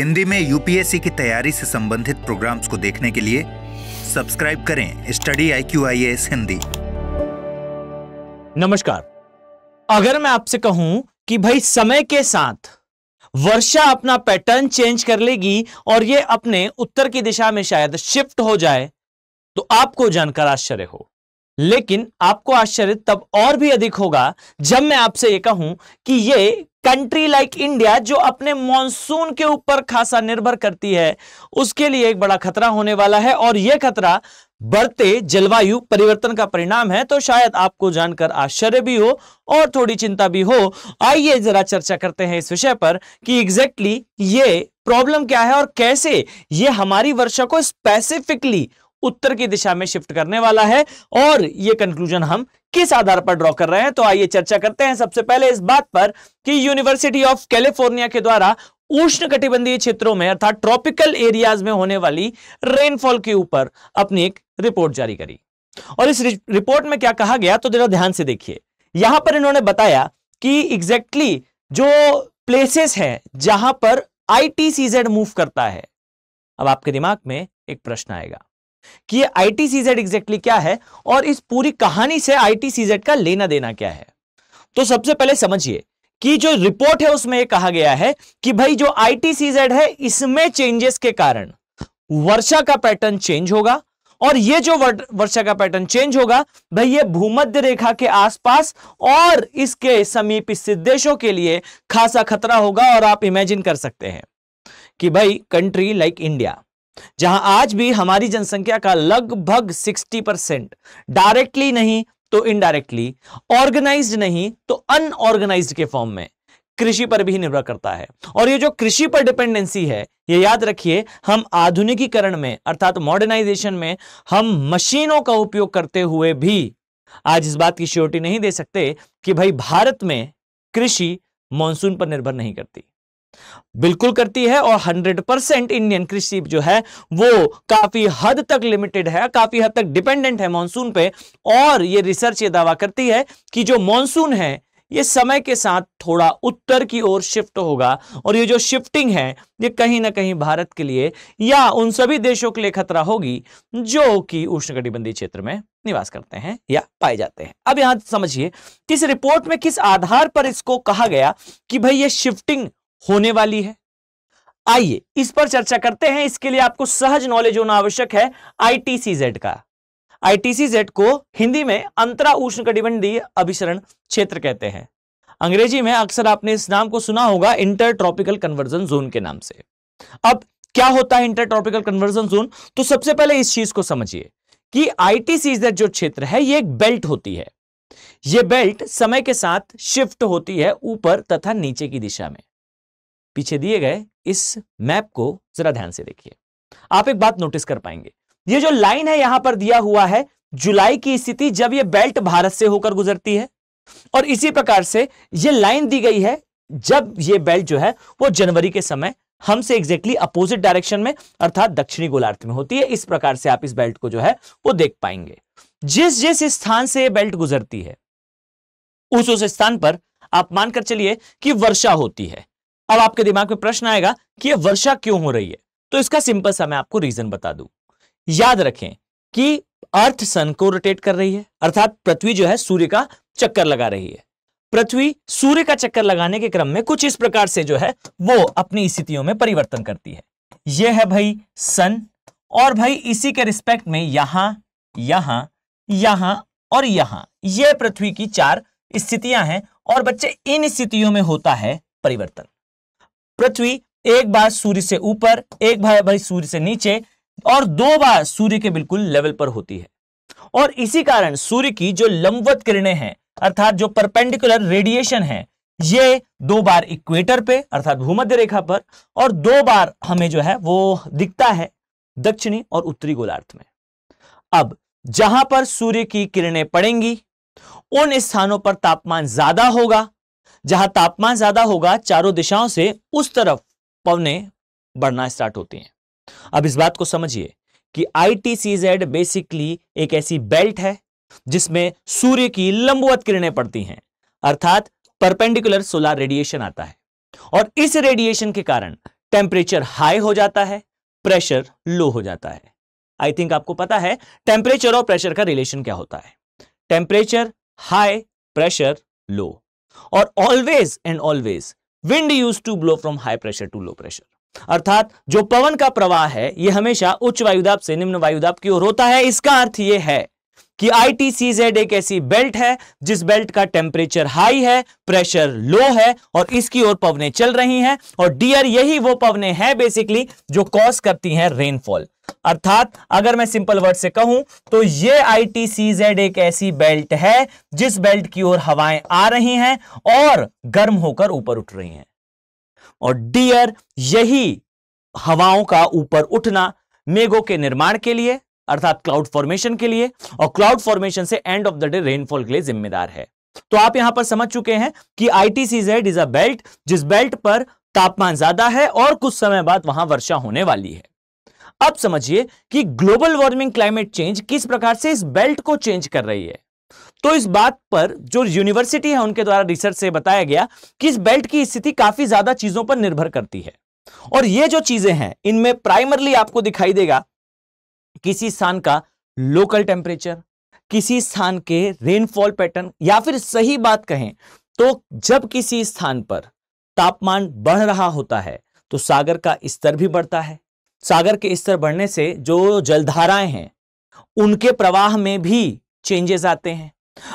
हिंदी में यूपीएससी की तैयारी से संबंधित प्रोग्राम्स को देखने के लिए सब्सक्राइब करें स्टडी IQ IAS हिंदी। नमस्कार। अगर मैं आपसे कहूं कि भाई समय के साथ वर्षा अपना पैटर्न चेंज कर लेगी और ये अपने उत्तर की दिशा में शायद शिफ्ट हो जाए, तो आपको जानकर आश्चर्य हो। लेकिन आपको आश्चर्य तब और भी अधिक होगा जब मैं आपसे ये कहूं कि ये कंट्री लाइक इंडिया, जो अपने मॉनसून के ऊपर खासा निर्भर करती है, उसके लिए एक बड़ा खतरा होने वाला है। और यह खतरा बढ़ते जलवायु परिवर्तन का परिणाम है। तो शायद आपको जानकर आश्चर्य भी हो और थोड़ी चिंता भी हो। आइए जरा चर्चा करते हैं इस विषय पर कि एग्जैक्टली ये प्रॉब्लम क्या है और कैसे ये हमारी वर्षा को स्पेसिफिकली उत्तर की दिशा में शिफ्ट करने वाला है, और यह कंक्लूजन हम किस आधार पर ड्रॉ कर रहे हैं। तो आइए चर्चा करते हैं सबसे पहले इस बात पर कि यूनिवर्सिटी ऑफ कैलिफोर्निया के द्वारा उष्णकटिबंधीय क्षेत्रों में अर्थात ट्रॉपिकल एरियाज में होने वाली रेनफॉल के ऊपर अपनी एक रिपोर्ट जारी करी। और इस रिपोर्ट में क्या कहा गया, तो जरा ध्यान से देखिए। यहां पर इन्होंने बताया कि एग्जैक्टली जो प्लेसेस हैं जहां पर ITCZ मूव करता है। अब आपके दिमाग में एक प्रश्न आएगा कि ये ITCZ एग्जैक्टली क्या है और इस पूरी कहानी से ITCZ का लेना देना क्या है। तो सबसे पहले समझिए कि जो रिपोर्ट है उसमें यह कहा गया है कि भाई जो ITCZ है इसमें चेंजेस के कारण वर्षा का पैटर्न चेंज होगा, और ये जो वर्षा का पैटर्न चेंज होगा भाई ये भूमध्य रेखा के आसपास और इसके समीप स्थित देशों के लिए खासा खतरा होगा। और आप इमेजिन कर सकते हैं कि भाई कंट्री लाइक इंडिया, जहां आज भी हमारी जनसंख्या का लगभग 60% डायरेक्टली नहीं तो इनडायरेक्टली, ऑर्गेनाइज्ड नहीं तो अनऑर्गेनाइज्ड के फॉर्म में कृषि पर भी निर्भर करता है। और ये जो कृषि पर डिपेंडेंसी है, ये याद रखिए, हम आधुनिकीकरण में अर्थात मॉडर्नाइजेशन में हम मशीनों का उपयोग करते हुए भी आज इस बात की श्योरिटी नहीं दे सकते कि भाई भारत में कृषि मॉनसून पर निर्भर नहीं करती। बिल्कुल करती है, और 100% इंडियन कृषि जो है वो काफी हद तक लिमिटेड है, काफी हद तक डिपेंडेंट है मॉनसून पे। और ये रिसर्च ये दावा करती है कि जो मॉनसून है ये समय के साथ थोड़ा उत्तर की ओर शिफ्ट होगा, और ये जो शिफ्टिंग है ये कहीं ना कहीं भारत के लिए या उन सभी देशों के लिए खतरा होगी जो कि उष्णकटिबंधीय क्षेत्र में निवास करते हैं या पाए जाते हैं। अब यहां समझिए इस रिपोर्ट में किस आधार पर इसको कहा गया कि भाई ये शिफ्टिंग होने वाली है। आइए इस पर चर्चा करते हैं। इसके लिए आपको सहज नॉलेज होना आवश्यक है ITCZ का। ITCZ को हिंदी में अंतरा उष्णकटिबंधीय अभिसरण क्षेत्र कहते हैं। अंग्रेजी में अक्सर आपने इस नाम को सुना होगा इंटर ट्रॉपिकल कन्वर्जन जोन के नाम से। अब क्या होता है इंटर ट्रॉपिकल कन्वर्जन जोन, तो सबसे पहले इस चीज को समझिए कि ITCZ जो क्षेत्र है ये एक बेल्ट होती है। यह बेल्ट समय के साथ शिफ्ट होती है ऊपर तथा नीचे की दिशा में। पीछे दिए गए इस मैप को जरा ध्यान से देखिए, आप एक बात नोटिस कर पाएंगे। ये जो लाइन है यहां पर दिया हुआ है जुलाई की स्थिति जब ये बेल्ट भारत से होकर गुजरती है, और इसी प्रकार से ये लाइन दी गई है जब ये बेल्ट जो है वो जनवरी के समय हमसे एग्जैक्टली अपोजिट डायरेक्शन में अर्थात दक्षिणी गोलार्ध में होती है। इस प्रकार से आप इस बेल्ट को जो है वो देख पाएंगे। जिस जिस स्थान से ये बेल्ट गुजरती है उस स्थान पर आप मानकर चलिए कि वर्षा होती है। अब आपके दिमाग में प्रश्न आएगा कि ये वर्षा क्यों हो रही है, तो इसका सिंपल सा मैं आपको रीजन बता दूं। याद रखें कि अर्थ सन को रोटेट कर रही है, अर्थात पृथ्वी जो है सूर्य का चक्कर लगा रही है। पृथ्वी सूर्य का चक्कर लगाने के क्रम में कुछ इस प्रकार से जो है वो अपनी स्थितियों में परिवर्तन करती है। यह है भाई सन, और भाई इसी के रिस्पेक्ट में यहां यहां यहां और यहां यह पृथ्वी की 4 स्थितियां हैं। और बच्चे इन स्थितियों में होता है परिवर्तन। पृथ्वी एक बार सूर्य से ऊपर, एक बार भाई सूर्य से नीचे, और 2 बार सूर्य के बिल्कुल लेवल पर होती है। और इसी कारण सूर्य की जो लंबवत किरणें हैं अर्थात जो परपेंडिकुलर रेडिएशन है ये 2 बार इक्वेटर पे अर्थात भूमध्य रेखा पर, और 2 बार हमें जो है वो दिखता है दक्षिणी और उत्तरी गोलार्ध में। अब जहां पर सूर्य की किरणें पड़ेंगी उन स्थानों पर तापमान ज्यादा होगा। जहां तापमान ज्यादा होगा चारों दिशाओं से उस तरफ पवनें बढ़ना स्टार्ट होती हैं। अब इस बात को समझिए कि ITCZ बेसिकली एक ऐसी बेल्ट है जिसमें सूर्य की लंबवत किरणें पड़ती हैं, अर्थात परपेंडिकुलर सोलर रेडिएशन आता है। और इस रेडिएशन के कारण टेम्परेचर हाई हो जाता है, प्रेशर लो हो जाता है। आई थिंक आपको पता है टेम्परेचर और प्रेशर का रिलेशन क्या होता है। टेम्परेचर हाई, प्रेशर लो, और always and always wind use to blow from high pressure to low pressure. अर्थात जो पवन का प्रवाह है यह हमेशा उच्च वायुदाब से निम्न वायुदाब की ओर होता है। इसका अर्थ यह है कि ITCZ एक ऐसी बेल्ट है जिस बेल्ट का टेम्परेचर हाई है, प्रेशर लो है, और इसकी ओर पवनें चल रही हैं। और डियर, यही वो पवनें हैं बेसिकली जो कॉज करती हैं रेनफॉल। अर्थात अगर मैं सिंपल वर्ड से कहूं तो ये ITCZ एक ऐसी बेल्ट है जिस बेल्ट की ओर हवाएं आ रही हैं और गर्म होकर ऊपर उठ रही हैं। और डियर, यही हवाओं का ऊपर उठना मेघों के निर्माण के लिए अर्थात क्लाउड फॉर्मेशन के लिए, और क्लाउड फॉर्मेशन से end of the day rainfall के लिए जिम्मेदार है। तो आप यहां पर समझ चुके हैं कि ITCZ इज अ बेल्ट जिस बेल्ट पर तापमान ज्यादा है और कुछ समय बाद वहां वर्षा होने वाली है। अब समझिए कि ग्लोबल वार्मिंग, क्लाइमेट चेंज किस प्रकार से इस बेल्ट को चेंज कर रही है। तो इस बात पर जो यूनिवर्सिटी है उनके द्वारा रिसर्च से बताया गया कि इस बेल्ट की स्थिति काफी ज्यादा चीजों पर निर्भर करती है। और ये जो चीजें हैं इनमें प्राइमरली आपको दिखाई देगा किसी स्थान का लोकल टेम्परेचर, किसी स्थान के रेनफॉल पैटर्न, या फिर सही बात कहें तो जब किसी स्थान पर तापमान बढ़ रहा होता है तो सागर का स्तर भी बढ़ता है। सागर के स्तर बढ़ने से जो जलधाराएं हैं उनके प्रवाह में भी चेंजेस आते हैं।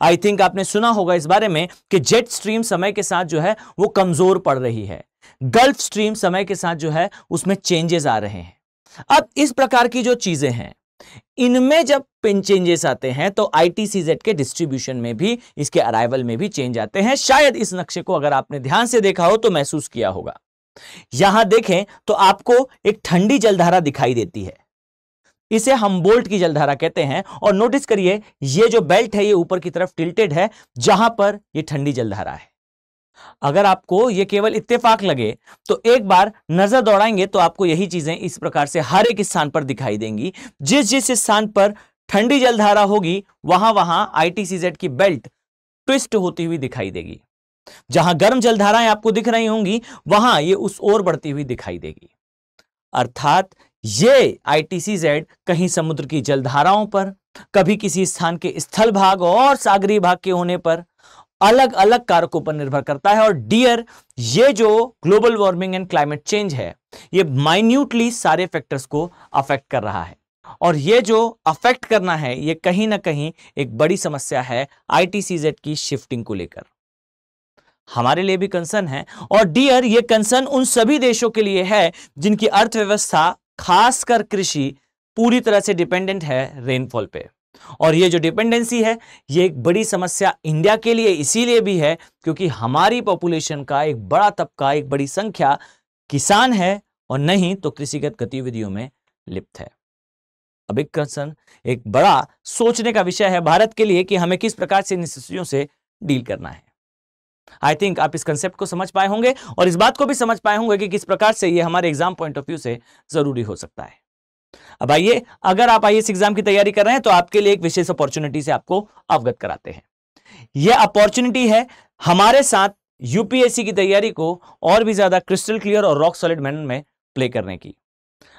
आई थिंक आपने सुना होगा इस बारे में कि जेट स्ट्रीम समय के साथ जो है वो कमजोर पड़ रही है, गल्फ स्ट्रीम समय के साथ जो है उसमें चेंजेस आ रहे हैं। अब इस प्रकार की जो चीजें हैं इनमें जब चेंजेस आते हैं तो ITCZ के डिस्ट्रीब्यूशन में भी, इसके अराइवल में भी चेंज आते हैं। शायद इस नक्शे को अगर आपने ध्यान से देखा हो तो महसूस किया होगा। यहां देखें तो आपको एक ठंडी जलधारा दिखाई देती है, इसे हम्बोल्ट की जलधारा कहते हैं। और नोटिस करिए ये जो बेल्ट है ये ऊपर की तरफ टिल्टेड है जहां पर ये ठंडी जलधारा है। अगर आपको ये केवल इत्तेफाक लगे तो एक बार नजर दौड़ाएंगे तो आपको यही चीजें इस प्रकार से हर एक स्थान पर दिखाई देंगी। जिस जिस स्थान पर ठंडी जलधारा होगी वहां वहां ITCZ की बेल्ट ट्विस्ट होती हुई दिखाई देगी। जहां गर्म जलधाराएं आपको दिख रही होंगी वहां ये उस ओर बढ़ती हुई दिखाई देगी। अर्थात ये ITCZ कहीं समुद्र की जलधाराओं पर, कभी किसी स्थान के स्थल भाग और सागरीय भाग के होने पर अलग अलग कारकों पर निर्भर करता है। और डियर, ये जो global warming and climate change है ये माइन्यूटली सारे फैक्टर्स को अफेक्ट कर रहा है। और ये जो अफेक्ट करना है ये कहीं ना कहीं एक बड़ी समस्या है ITCZ की शिफ्टिंग को लेकर, हमारे लिए भी कंसर्न है। और डियर, ये कंसर्न उन सभी देशों के लिए है जिनकी अर्थव्यवस्था खासकर कृषि पूरी तरह से डिपेंडेंट है रेनफॉल पे। और ये जो डिपेंडेंसी है ये एक बड़ी समस्या इंडिया के लिए इसीलिए भी है क्योंकि हमारी पॉपुलेशन का एक बड़ा तबका, एक बड़ी संख्या किसान है और नहीं तो कृषिगत गतिविधियों में लिप्त है। अब एक कंसर्न, एक बड़ा सोचने का विषय है भारत के लिए कि हमें किस प्रकार से इन स्थितियों से डील करना है। आई थिंक आप इस कंसेप्ट को समझ पाए होंगे और इस बात को भी समझ पाए होंगे कि किस प्रकार से ये हमारे एग्जाम पॉइंट ऑफ व्यू से जरूरी हो सकता है। अब आइए, अगर आप IAS एग्जाम की तैयारी कर रहे हैं तो आपके लिए एक विशेष अपॉर्चुनिटी से आपको अवगत कराते हैं। यह अपॉर्चुनिटी है हमारे साथ UPSC की तैयारी को और भी ज्यादा क्रिस्टल क्लियर और रॉक सॉलिड मैनर में प्ले करने की।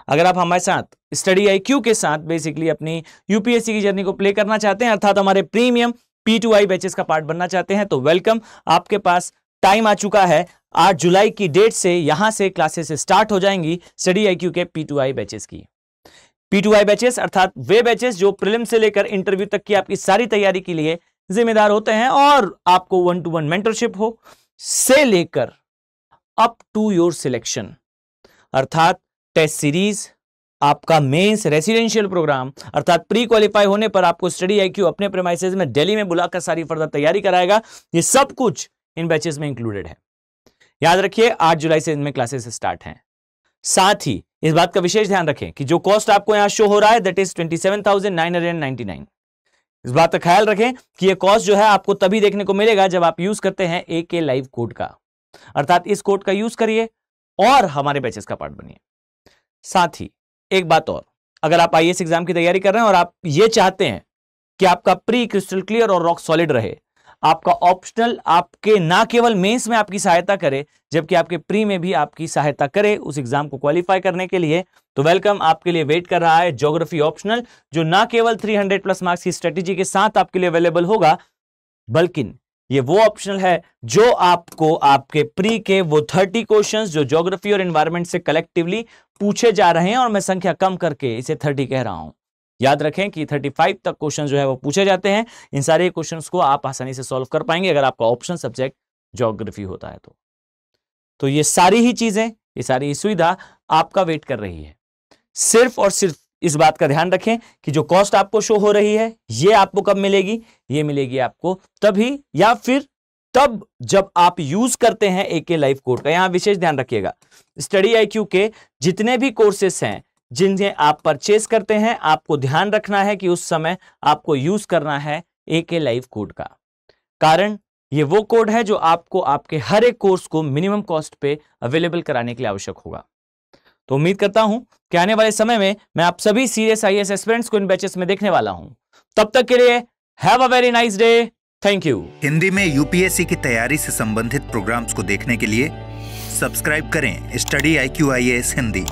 अगर आप हमारे साथ स्टडी IQ के साथ बेसिकली अपनी UPSC की जर्नी को प्ले करना चाहते हैं अर्थात हमारे प्रीमियम P2I बैचेस का पार्ट बनना चाहते हैं तो वेलकम, आपके पास टाइम आ चुका है। 8 जुलाई की डेट से यहां से क्लासेस स्टार्ट हो जाएंगी स्टडी IQ के P2I बैचेस की। P2I बैचेस अर्थात वे बैचेस जो प्रीलिम से लेकर इंटरव्यू तक की आपकी सारी तैयारी के लिए जिम्मेदार होते हैं और आपको 1-to-1 मेंटरशिप हो से लेकर अप टू योर सिलेक्शन अर्थात टेस्ट सीरीज, आपका मेंस, रेसिडेंशियल प्रोग्राम अर्थात प्री क्वालिफाई होने पर आपको स्टडी IQ अपने प्रेमाइसेस में दिल्ली में बुलाकर सारी फर्दर तैयारी कराएगा। ये सब कुछ इन बैचेस में इंक्लूडेड है। याद रखिए 8 जुलाई से इनमें क्लासेस स्टार्ट हैं। साथ ही इस बात का विशेष ध्यान रखें कि जो कॉस्ट आपको यहां शो हो रहा है दैट इज 27,999। इस बात का ख्याल रखें कि यह कॉस्ट जो है आपको तभी देखने को मिलेगा जब आप यूज करते हैं AK लाइव कोड का, अर्थात इस कोड का यूज करिए और हमारे बैचेस का पार्ट बनिए। साथ ही एक बात और, अगर आप IAS एग्जाम की तैयारी कर रहे हैं और आप ये चाहते हैं कि आपका प्री क्रिस्टल क्लियर और रॉक सॉलिड रहे, आपका ऑप्शनल आपके ना केवल मेंस में आपकी सहायता करे जबकि आपके प्री में भी आपकी सहायता करे उस एग्जाम को क्वालिफाई करने के लिए, तो वेलकम आपके लिए वेट कर रहा है ज्योग्राफी ऑप्शनल, जो ना केवल 300 प्लस मार्क्स की स्ट्रेटेजी के साथ आपके लिए अवेलेबल होगा, बल्कि ये वो ऑप्शनल है जो आपको आपके प्री के वो 30 क्वेश्चंस जो ज्योग्राफी और एनवायरनमेंट से कलेक्टिवली पूछे जा रहे हैं, और मैं संख्या कम करके इसे 30 कह रहा हूं। याद रखें कि 35 तक क्वेश्चन जो है वो पूछे जाते हैं। इन सारे क्वेश्चंस को आप आसानी से सॉल्व कर पाएंगे अगर आपका ऑप्शन सब्जेक्ट ज्योग्राफी होता है तो ये सारी ही चीजें, ये सारी ही सुविधा आपका वेट कर रही है। सिर्फ और सिर्फ इस बात का ध्यान रखें कि जो कॉस्ट आपको शो हो रही है ये आपको कब मिलेगी, ये मिलेगी आपको तभी या फिर तब जब आप यूज करते हैं AK लाइव कोड का। यहां विशेष ध्यान रखिएगा, स्टडी IQ के जितने भी कोर्सेस हैं जिन्हें आप परचेस करते हैं, आपको ध्यान रखना है कि उस समय आपको यूज करना है AK लाइव कोड का। कारण ये वो कोड है जो आपको आपके हर एक कोर्स को मिनिमम कॉस्ट पे अवेलेबल कराने के लिए आवश्यक होगा। तो उम्मीद करता हूं कि आने वाले समय में मैं आप सभी सीरियस IAS एस्पिरेंट्स को इन बैचेस में देखने वाला हूं। तब तक के लिए have a very nice day, thank you. Hindi में UPSC की तैयारी से संबंधित प्रोग्राम्स को देखने के लिए सब्सक्राइब करें स्टडी IQ IAS हिंदी।